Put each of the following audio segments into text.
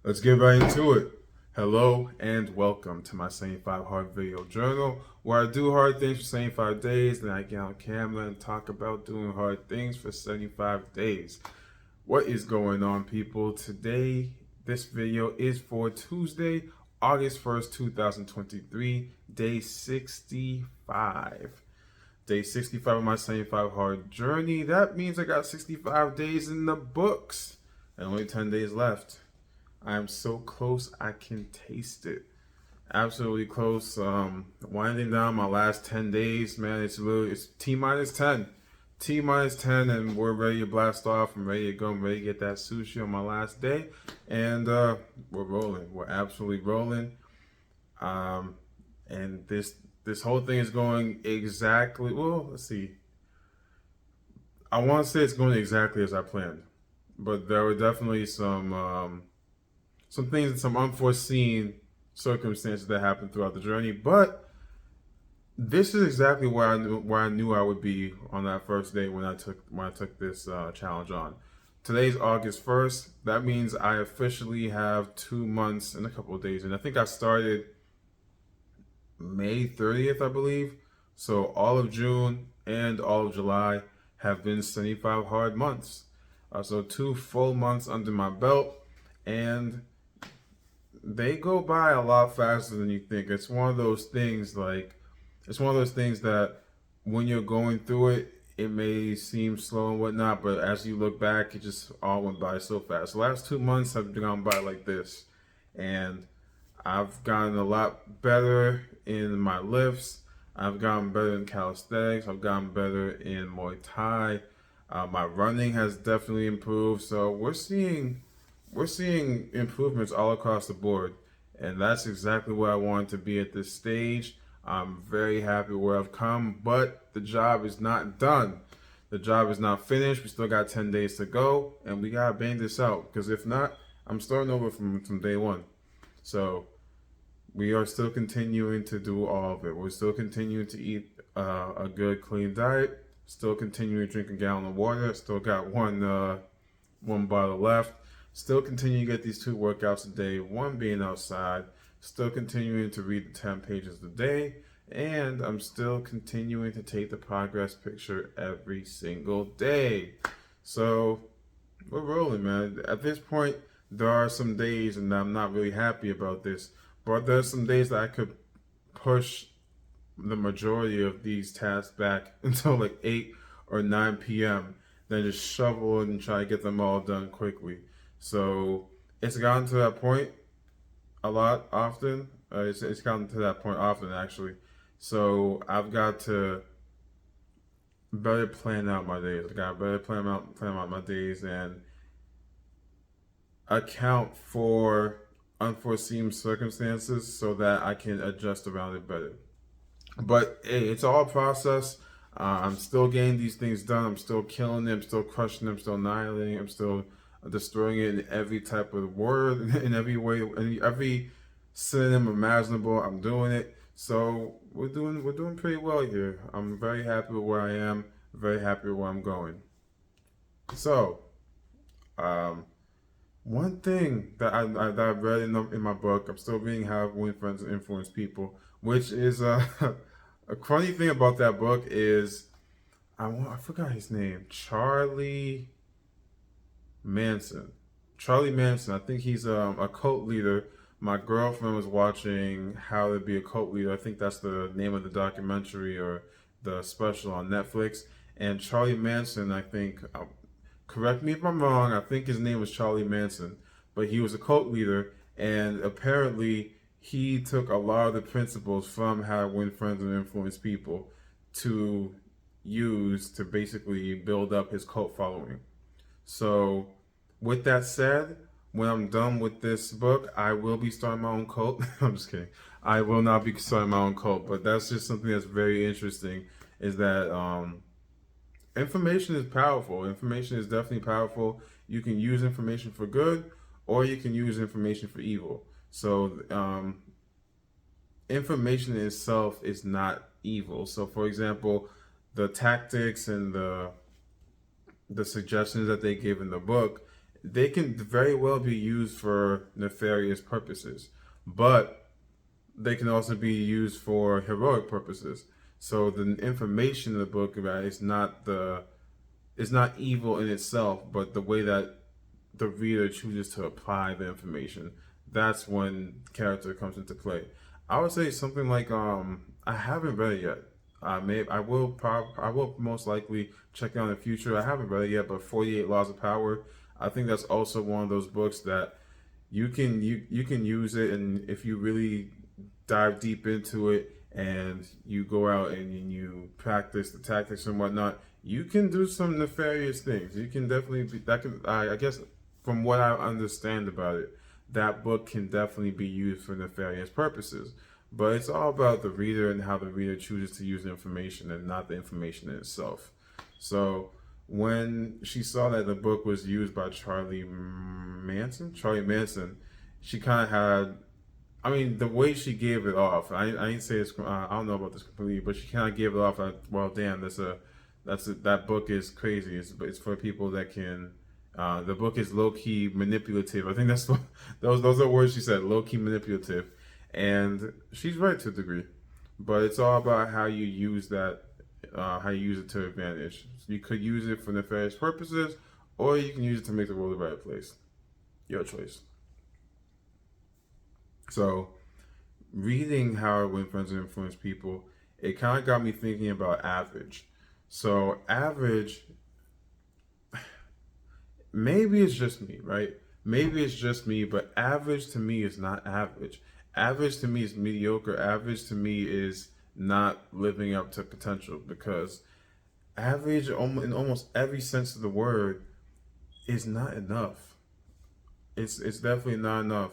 Let's get right into it. Hello and welcome to my 75 Hard Video Journal, where I do hard things for 75 days, then I get on camera and talk about doing hard things for 75 days. What is going on, people? Today, this video is for Tuesday, August 1st, 2023, day 65. Day 65 of my 75 hard journey. That means I got 65 days in the books and only 10 days left. I am so close, I can taste it. Absolutely close. Winding down my last 10 days, man. It's T minus 10. T minus 10, and we're ready to blast off. I'm ready to go. I'm ready to get that sushi on my last day. And we're rolling. We're absolutely rolling. And this whole thing is going exactly, well, let's see. I want to say it's going exactly as I planned. But there were definitely some things, some unforeseen circumstances that happened throughout the journey. But this is exactly where I knew I would be on that first day when I took this challenge on. Today's August 1st. That means I officially have 2 months and a couple of days, and I think I started May 30th, I believe. So all of June and all of July have been 75 hard months. So 2 full months under my belt, and they go by a lot faster than you think. It's one of those things that when you're going through it, it may seem slow and whatnot, but as you look back, it just all went by so fast. The last 2 months have gone by like this, and I've gotten a lot better in my lifts. I've gotten better in calisthenics. I've gotten better in Muay Thai. My running has definitely improved. So we're seeing improvements all across the board, and that's exactly where I wanted to be at this stage. I'm very happy where I've come, but the job is not done. The job is not finished. We still got 10 days to go, and we gotta bang this out, because if not, I'm starting over from day one. So we are still continuing to do all of it. We're still continuing to eat a good, clean diet. Still continuing to drink a gallon of water. Still got one bottle left. Still continuing to get these 2 workouts a day, one being outside. Still continuing to read the 10 pages a day. And I'm still continuing to take the progress picture every single day. So we're rolling, man. At this point, there are some days, and I'm not really happy about this, but there's some days that I could push the majority of these tasks back until like 8 or 9 p.m., then just shovel and try to get them all done quickly. So it's gotten to that point a lot often. It's gotten to that point often, actually. So I've got to better plan out my days. I got to better plan out my days and account for unforeseen circumstances so that I can adjust around it better. But hey, it's all a process. I'm still getting these things done. I'm still killing them. I'm still crushing them. I'm still annihilating. I'm still destroying it in every type of word, in every way, in every synonym imaginable. I'm doing it. So we're doing pretty well here. I'm very happy with where I am. Very happy with where I'm going. So, um, one thing that I've read in my book, I'm still reading How to Win Friends and Influence People, which is a funny thing about that book is I forgot his name, Manson. Charlie Manson. I think he's a cult leader. My girlfriend was watching How to Be a Cult Leader. I think that's the name of the documentary or the special on Netflix. And Charlie Manson, I think, correct me if I'm wrong, I think his name was Charlie Manson, but he was a cult leader, and apparently he took a lot of the principles from How to Win Friends and Influence People to use to basically build up his cult following. So, with that said, when I'm done with this book, I will be starting my own cult. I'm just kidding. I will not be starting my own cult, but that's just something that's very interesting. Is that information is powerful. Information is definitely powerful. You can use information for good, or you can use information for evil. So, information in itself is not evil. So, for example, the tactics and the suggestions that they give in the book they can very well be used for nefarious purposes, but they can also be used for heroic purposes. So the information in the book about is not evil in itself, but the way that the reader chooses to apply the information. That's when character comes into play. I would say something like I haven't read it yet. I will most likely check it out in the future. I haven't read it yet, but 48 Laws of Power. I think that's also one of those books that you can use it, and if you really dive deep into it and you go out and you practice the tactics and whatnot, you can do some nefarious things. You can definitely be that can I guess from what I understand about it, that book can definitely be used for nefarious purposes. But it's all about the reader and how the reader chooses to use the information and not the information in itself. So when she saw that the book was used by Charlie Manson, she kind of had, I mean, the way she gave it off, I didn't say this, I don't know about this completely, but she kind of gave it off like, well, damn, that book is crazy. It's for people that can, the book is low key manipulative. I think that's what, those are words she said, low key manipulative. And she's right to a degree, but it's all about how you use that, how you use it to advantage. So you could use it for nefarious purposes, or you can use it to make the world a better place. Your choice. So, reading How When Friends Influence People, it kind of got me thinking about average. So, average, maybe it's just me, right? Maybe it's just me, but average to me is not average. Average to me is mediocre. Average to me is not living up to potential, because average in almost every sense of the word is not enough. It's definitely not enough.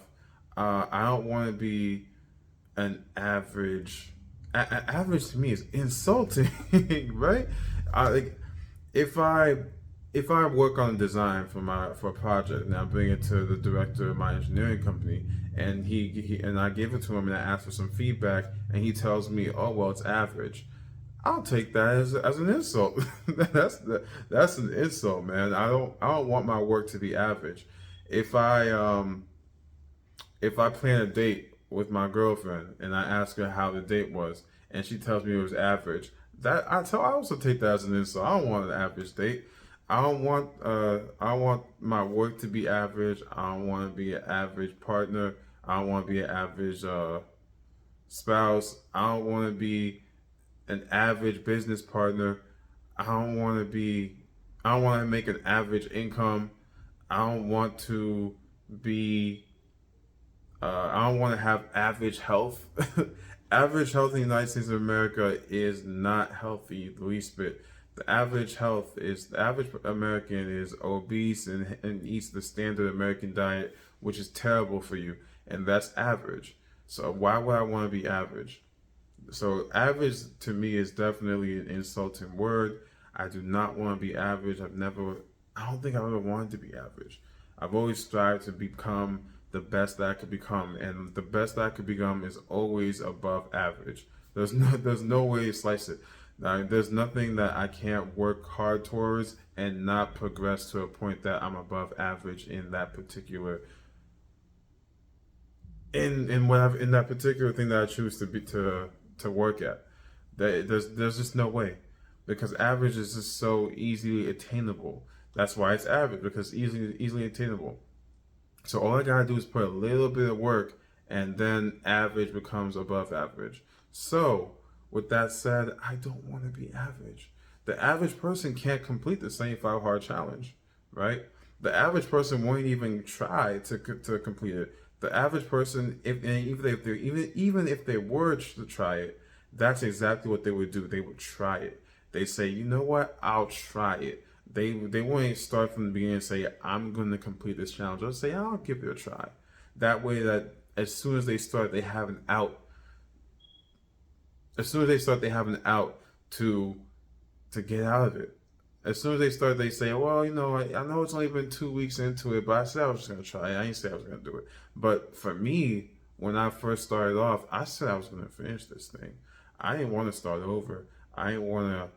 I don't want to be an average. Average to me is insulting, right? Like if I if I work on a design for a project and I bring it to the director of my engineering company, and he and I give it to him and I ask for some feedback, and he tells me, oh well, it's average. I'll take that as an insult. That's an insult, man. I don't want my work to be average. If I if I plan a date with my girlfriend and I ask her how the date was and she tells me it was average, I also take that as an insult. I don't want an average date. I want my work to be average. I don't want to be an average partner. I don't want to be an average spouse. I don't want to be an average business partner. I don't want to be I don't want to make an average income. I don't want to be I don't want to have average health. Average health in the United States of America is not healthy, the least bit. The average American is obese and eats the standard American diet, which is terrible for you, and that's average. So why would I want to be average? So average to me is definitely an insulting word. I do not want to be average. I don't think I've ever wanted to be average. I've always strived to become the best that I could become, and the best that I could become is always above average. There's no way to slice it. There's nothing that I can't work hard towards and not progress to a point that I'm above average in that particular in that particular thing that I choose to work at. There's just no way, because average is just so easily attainable. That's why it's average, because easily attainable. So all I gotta do is put a little bit of work, and then average becomes above average. So with that said, I don't want to be average. The average person can't complete the 75 hard challenge, right? The average person won't even try to complete it. The average person, even if they were to try it, that's exactly what they would do. They would try it. They say, you know what, I'll try it. They won't start from the beginning and say, I'm going to complete this challenge. They'll say, I'll give it a try. That way, that as soon as they start, they have an out. As soon as they start, they have an out to get out of it. As soon as they start, they say, well, you know, I know it's only been 2 weeks into it, but I said I was just going to try it. I didn't say I was going to do it. But for me, when I first started off, I said I was going to finish this thing. I didn't want to start over. I didn't want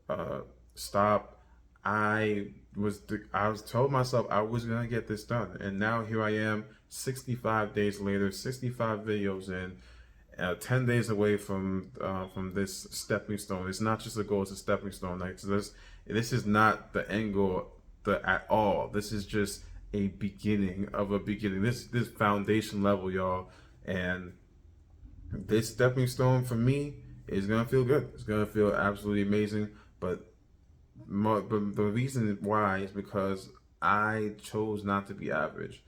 to stop. I was told myself I was gonna get this done, and now here I am, 65 days later, 65 videos in, 10 days away from this stepping stone. It's not just a goal; it's a stepping stone. Like this is not the end goal at all. This is just a beginning of a beginning. This foundation level, y'all, and this stepping stone for me is gonna feel good. It's gonna feel absolutely amazing. But the reason why is because I chose not to be average.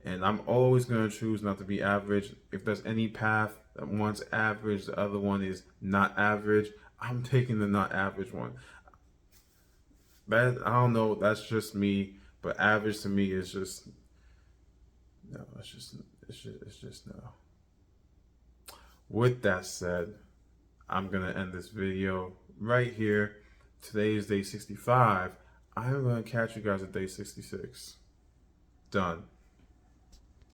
And I'm always going to choose not to be average. If there's any path that one's average, the other one is not average, I'm taking the not average one. That, I don't know, that's just me. But average to me is just, no, it's just no. With that said, I'm going to end this video right here. Today is day 65. I'm going to catch you guys at day 66. Done.